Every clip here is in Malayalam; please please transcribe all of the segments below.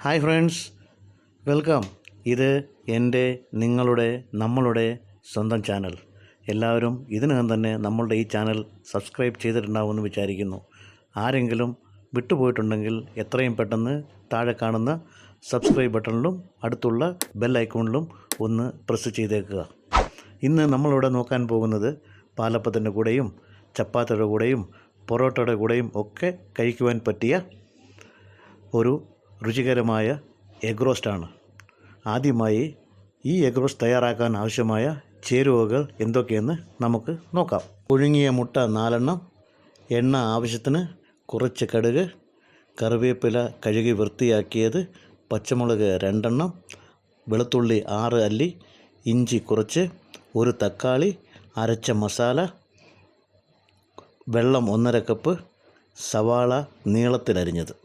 Hi friends, welcome. ഇത് എൻ്റെ, നിങ്ങളുടെ, നമ്മളുടെ സ്വന്തം ചാനൽ. എല്ലാവരും ഇതിനകം തന്നെ നമ്മളുടെ ഈ ചാനൽ സബ്സ്ക്രൈബ് ചെയ്തിട്ടുണ്ടാവുമെന്ന് വിചാരിക്കുന്നു. ആരെങ്കിലും വിട്ടുപോയിട്ടുണ്ടെങ്കിൽ എത്രയും പെട്ടെന്ന് താഴെ കാണുന്ന സബ്സ്ക്രൈബ് ബട്ടണിലും അടുത്തുള്ള ബെൽ ഐക്കോണിലും ഒന്ന് പ്രസ് ചെയ്തേക്കുക. ഇന്ന് നമ്മളിവിടെ നോക്കാൻ പോകുന്നത് പാലപ്പത്തിൻ്റെ കൂടെയും ചപ്പാത്തിയുടെ കൂടെയും പൊറോട്ടയുടെ കൂടെയും ഒക്കെ കഴിക്കുവാൻ പറ്റിയ ഒരു രുചികരമായ എഗ് റോസ്റ്റാണ്. ആദ്യമായി ഈ എഗ് റോസ്റ്റ് തയ്യാറാക്കാൻ ആവശ്യമായ ചേരുവകൾ എന്തൊക്കെയെന്ന് നമുക്ക് നോക്കാം. പുഴുങ്ങിയ മുട്ട 4 എണ്ണം, എണ്ണ ആവശ്യത്തിന്, കുറച്ച് കടുക്, കറിവേപ്പില കഴുകി വൃത്തിയാക്കിയത്, പച്ചമുളക് 2 എണ്ണം, വെളുത്തുള്ളി 6 അല്ലി, ഇഞ്ചി കുറച്ച്, ഒരു തക്കാളി, അരച്ച മസാല, വെള്ളം 1.5 കപ്പ്, സവാള നീളത്തിലരിഞ്ഞത്.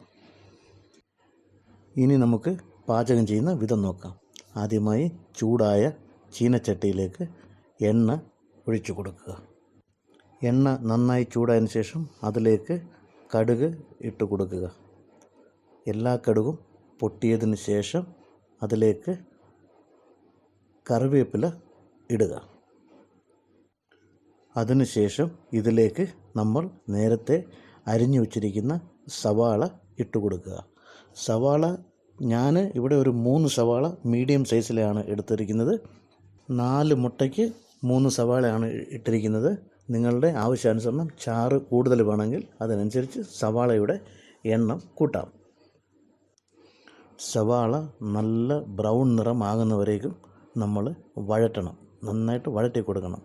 ഇനി നമുക്ക് പാചകം ചെയ്യുന്ന വിധം നോക്കാം. ആദ്യമായി ചൂടായ ചീനച്ചട്ടിയിലേക്ക് എണ്ണ ഒഴിച്ചു കൊടുക്കുക. എണ്ണ നന്നായി ചൂടായതിന് ശേഷം അതിലേക്ക് കടുക് ഇട്ട് കൊടുക്കുക. എല്ലാ കടുകും പൊട്ടിയതിന് ശേഷം അതിലേക്ക് കറിവേപ്പില ഇടുക. അതിനുശേഷം ഇതിലേക്ക് നമ്മൾ നേരത്തെ അരിഞ്ഞു വച്ചിരിക്കുന്ന സവാള ഇട്ട് കൊടുക്കുക. സവാള ഞാൻ ഇവിടെ ഒരു 3 സവാള മീഡിയം സൈസിലാണ് എടുത്തിരിക്കുന്നത്. 4 മുട്ടയ്ക്ക് 3 സവാളയാണ് ഇട്ടിരിക്കുന്നത്. നിങ്ങളുടെ ആവശ്യാനുസരണം ചാറ് കൂടുതൽ വേണമെങ്കിൽ അതിനനുസരിച്ച് സവാളയുടെ എണ്ണം കൂട്ടാം. സവാള നല്ല ബ്രൗൺ നിറമാകുന്നവരേക്കും നമ്മൾ വഴറ്റണം, നന്നായിട്ട് വഴറ്റി കൊടുക്കണം.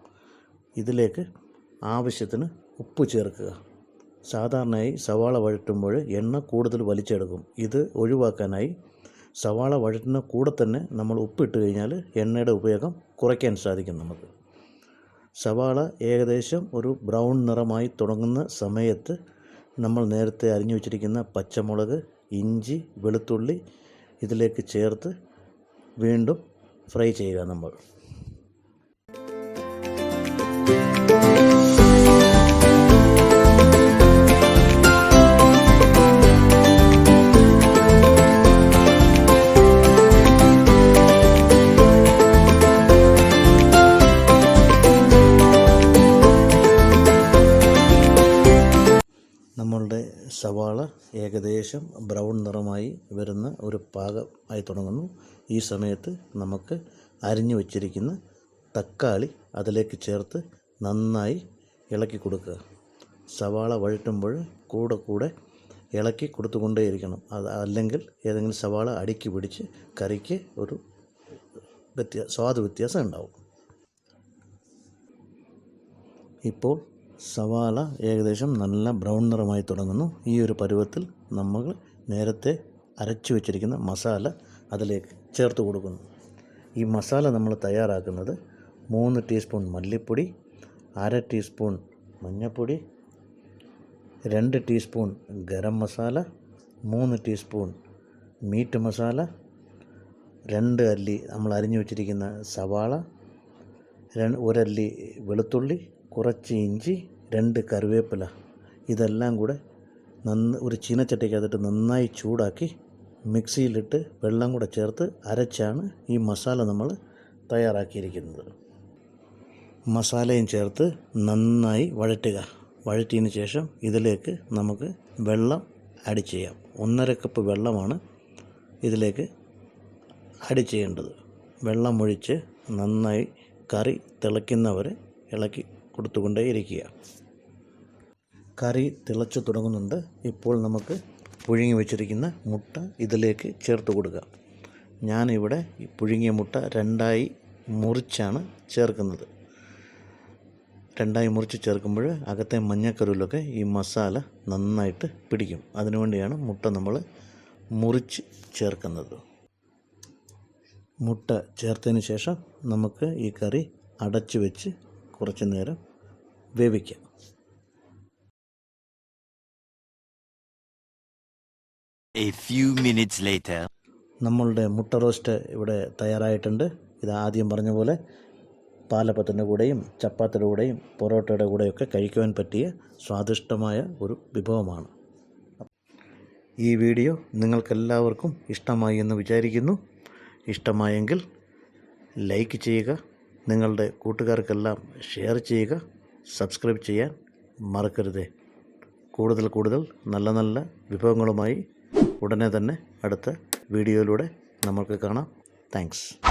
ഇതിലേക്ക് ആവശ്യത്തിന് ഉപ്പ് ചേർക്കുക. സാധാരണയായി സവാള വഴറ്റുമ്പോൾ എണ്ണ കൂടുതൽ വലിച്ചെടുക്കും. ഇത് ഒഴിവാക്കാനായി സവാള വഴറ്റുന്ന കൂടെ തന്നെ നമ്മൾ ഉപ്പിട്ട് കഴിഞ്ഞാൽ എണ്ണയുടെ ഉപയോഗം കുറയ്ക്കാൻ സാധിക്കും നമുക്ക്. സവാള ഏകദേശം ഒരു ബ്രൗൺ നിറമായി തുടങ്ങുന്ന സമയത്ത് നമ്മൾ നേരത്തെ അരിഞ്ഞു വച്ചിരിക്കുന്ന പച്ചമുളക്, ഇഞ്ചി, വെളുത്തുള്ളി ഇതിലേക്ക് ചേർത്ത് വീണ്ടും ഫ്രൈ ചെയ്യുക. നമ്മൾ നമ്മളുടെ സവാള ഏകദേശം ബ്രൗൺ നിറമായി വരുന്ന ഒരു പാകമായി തുടങ്ങുന്നു. ഈ സമയത്ത് നമുക്ക് അരിഞ്ഞു വച്ചിരിക്കുന്ന തക്കാളി അതിലേക്ക് ചേർത്ത് നന്നായി ഇളക്കി കൊടുക്കുക. സവാള വഴറ്റുമ്പോൾ കൂടെ ഇളക്കി കൊടുത്തുകൊണ്ടേയിരിക്കണം. അല്ലെങ്കിൽ ഏതെങ്കിലും സവാള അടിക്ക് പിടിച്ച് കറിക്ക് ഒരു സ്വാദ് വ്യത്യാസം ഉണ്ടാവും. ഇപ്പോൾ സവാള ഏകദേശം നല്ല ബ്രൗൺ നിറമായി തുടങ്ങുന്നു. ഈ ഒരു പരുവത്തിൽ നമ്മൾ നേരത്തെ അരച്ചു വച്ചിരിക്കുന്ന മസാല അതിലേക്ക് ചേർത്ത് കൊടുക്കുന്നു. ഈ മസാല നമ്മൾ തയ്യാറാക്കുന്നത് 3 ടീസ്പൂൺ മല്ലിപ്പൊടി, 1/2 ടീസ്പൂൺ മഞ്ഞൾപ്പൊടി, 2 teaspoon garam masala, 3 teaspoon meet masala, 2 അല്ലി നമ്മൾ അരിഞ്ഞു വച്ചിരിക്കുന്ന സവാള, 1 അല്ലി വെളുത്തുള്ളി, കുറച്ച് ഇഞ്ചി, 2 കറിവേപ്പില, ഇതെല്ലാം കൂടെ ഒരു ചീനച്ചട്ടിക്കകത്തിട്ട് നന്നായി ചൂടാക്കി മിക്സിയിലിട്ട് വെള്ളം കൂടെ ചേർത്ത് അരച്ചാണ് ഈ മസാല നമ്മൾ തയ്യാറാക്കിയിരിക്കുന്നത്. മസാലയും ചേർത്ത് നന്നായി വഴറ്റുക. വഴറ്റിയതിന് ശേഷം ഇതിലേക്ക് നമുക്ക് വെള്ളം ആഡ് ചെയ്യാം. 1.5 കപ്പ് വെള്ളമാണ് ഇതിലേക്ക് ആഡ് ചെയ്യേണ്ടത്. വെള്ളം ഒഴിച്ച് നന്നായി കറി തിളയ്ക്കുന്നവരെ ഇളക്കി കൊടുത്തുകൊണ്ടേയിരിക്കുക. കറി തിളച്ചു തുടങ്ങുന്നുണ്ട്. ഇപ്പോൾ നമുക്ക് പുഴുങ്ങി വെച്ചിരിക്കുന്ന മുട്ട ഇതിലേക്ക് ചേർത്ത് കൊടുക്കുക. ഞാനിവിടെ പുഴുങ്ങിയ മുട്ട 2ആയി മുറിച്ചാണ് ചേർക്കുന്നത്. 2ആയി മുറിച്ച് ചേർക്കുമ്പോൾ അകത്തെ മഞ്ഞക്കരുവിലൊക്കെ ഈ മസാല നന്നായിട്ട് പിടിക്കും. അതിനുവേണ്ടിയാണ് മുട്ട നമ്മൾ മുറിച്ച് ചേർക്കുന്നത്. മുട്ട ചേർത്തതിന് ശേഷം നമുക്ക് ഈ കറി അടച്ചു വെച്ച് കുറച്ച് നേരം വേവിക്കാം. A few minutes later. നമ്മളുടെ മുട്ട റോസ്റ്റ് ഇവിടെ തയ്യാറായിട്ടുണ്ട്. ഇത് ആദ്യം പറഞ്ഞ പോലെ പാലപ്പത്തിൻ്റെ കൂടെയും ചപ്പാത്തിയുടെ കൂടെയും പൊറോട്ടയുടെ കൂടെയൊക്കെ കഴിക്കുവാൻ പറ്റിയ സ്വാദിഷ്ടമായ ഒരു വിഭവമാണ്. ഈ വീഡിയോ നിങ്ങൾക്കെല്ലാവർക്കും ഇഷ്ടമായി എന്ന് വിചാരിക്കുന്നു. ഇഷ്ടമായെങ്കിൽ ലൈക്ക് ചെയ്യുക, നിങ്ങളുടെ കൂട്ടുകാർക്കെല്ലാം ഷെയർ ചെയ്യുക, സബ്സ്ക്രൈബ് ചെയ്യാൻ മറക്കരുതേ. കൂടുതൽ നല്ല നല്ല വിഭവങ്ങളുമായി ഉടനെ തന്നെ അടുത്ത വീഡിയോയിലൂടെ നമുക്ക് കാണാം. താങ്ക്സ്.